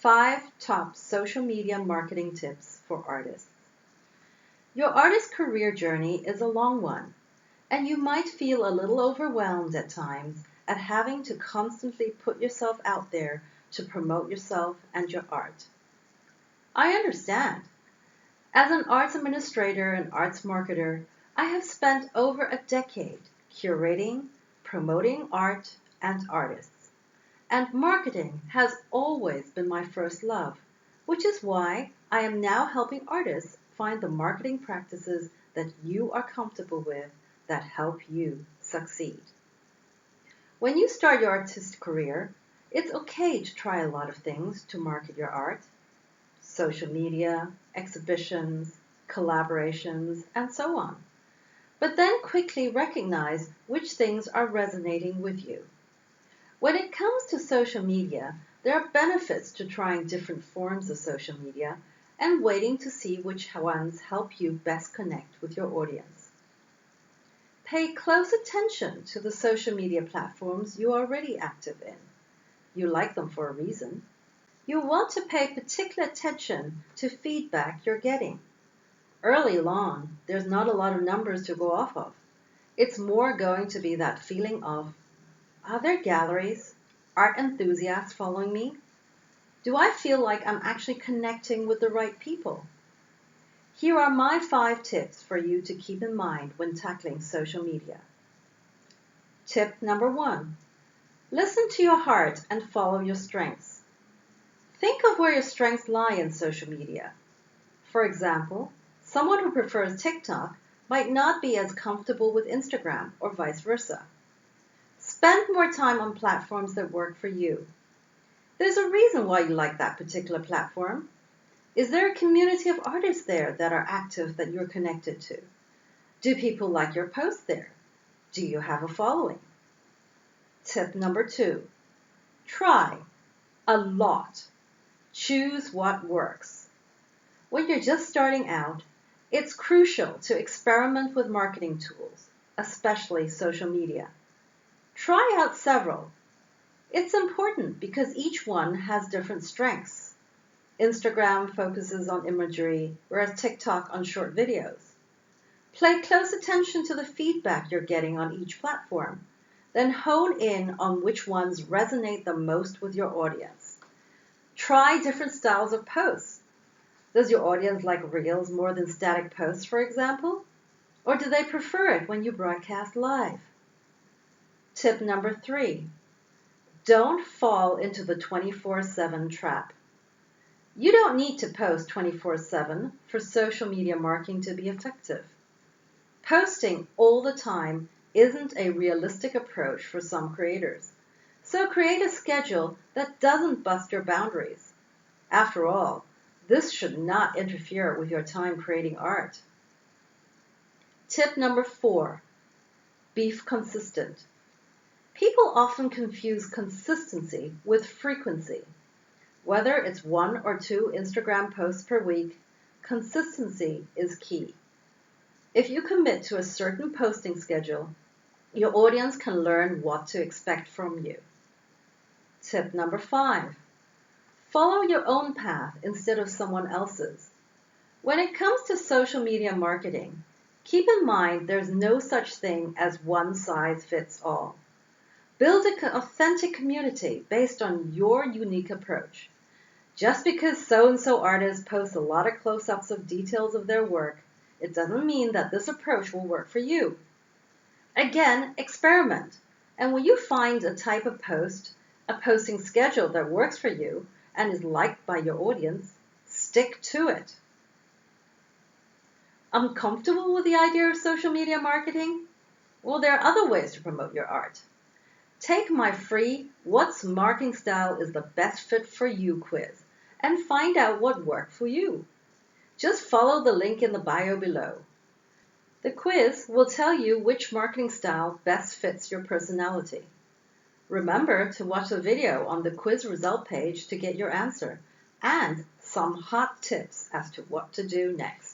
5 top social media marketing tips for artists. Your artist career journey is a long one, and you might feel a little overwhelmed at times at having to constantly put yourself out there to promote yourself and your art. I understand. As an arts administrator and arts marketer, I have spent over a decade curating, promoting art and artists. And marketing has always been my first love, which is why I am now helping artists find the marketing practices that you are comfortable with that help you succeed. When you start your artistic career, it's okay to try a lot of things to market your art: social media, exhibitions, collaborations, and so on. But then quickly recognize which things are resonating with you. When it comes to social media, there are benefits to trying different forms of social media and waiting to see which ones help you best connect with your audience. Pay close attention to the social media platforms you are already active in. You like them for a reason. You want to pay particular attention to feedback you're getting. Early on, there's not a lot of numbers to go off of. It's more going to be that feeling of, are there galleries, art enthusiasts following me? Do I feel like I'm actually connecting with the right people? Here are my 5 tips for you to keep in mind when tackling social media. Tip number 1. Listen to your heart and follow your strengths. Think of where your strengths lie in social media. For example, someone who prefers TikTok might not be as comfortable with Instagram or vice versa. Spend more time on platforms that work for you. There's a reason why you like that particular platform. Is there a community of artists there that are active that you're connected to? Do people like your posts there? Do you have a following? Tip number 2. Try a lot. Choose what works. When you're just starting out, it's crucial to experiment with marketing tools, especially social media. Try out several. It's important because each one has different strengths. Instagram focuses on imagery, whereas TikTok on short videos. Pay close attention to the feedback you're getting on each platform. Then hone in on which ones resonate the most with your audience. Try different styles of posts. Does your audience like reels more than static posts, for example? Or do they prefer it when you broadcast live? Tip number 3. Don't fall into the 24/7 trap. You don't need to post 24/7 for social media marketing to be effective. Posting all the time isn't a realistic approach for some creators, so create a schedule that doesn't bust your boundaries. After all, this should not interfere with your time creating art. Tip number 4. Be consistent. People often confuse consistency with frequency. Whether it's 1 or 2 Instagram posts per week, consistency is key. If you commit to a certain posting schedule, your audience can learn what to expect from you. Tip number 5. Follow your own path instead of someone else's. When it comes to social media marketing, keep in mind there's no such thing as one size fits all. Build an authentic community based on your unique approach. Just because so-and-so artist posts a lot of close-ups of details of their work, it doesn't mean that this approach will work for you. Again, experiment. And when you find a type of post, a posting schedule that works for you and is liked by your audience, stick to it. Uncomfortable with the idea of social media marketing? Well, there are other ways to promote your art. Take my free What's Marketing Style is the Best Fit for You quiz and find out what worked for you. Just follow the link in the bio below. The quiz will tell you which marketing style best fits your personality. Remember to watch the video on the quiz result page to get your answer and some hot tips as to what to do next.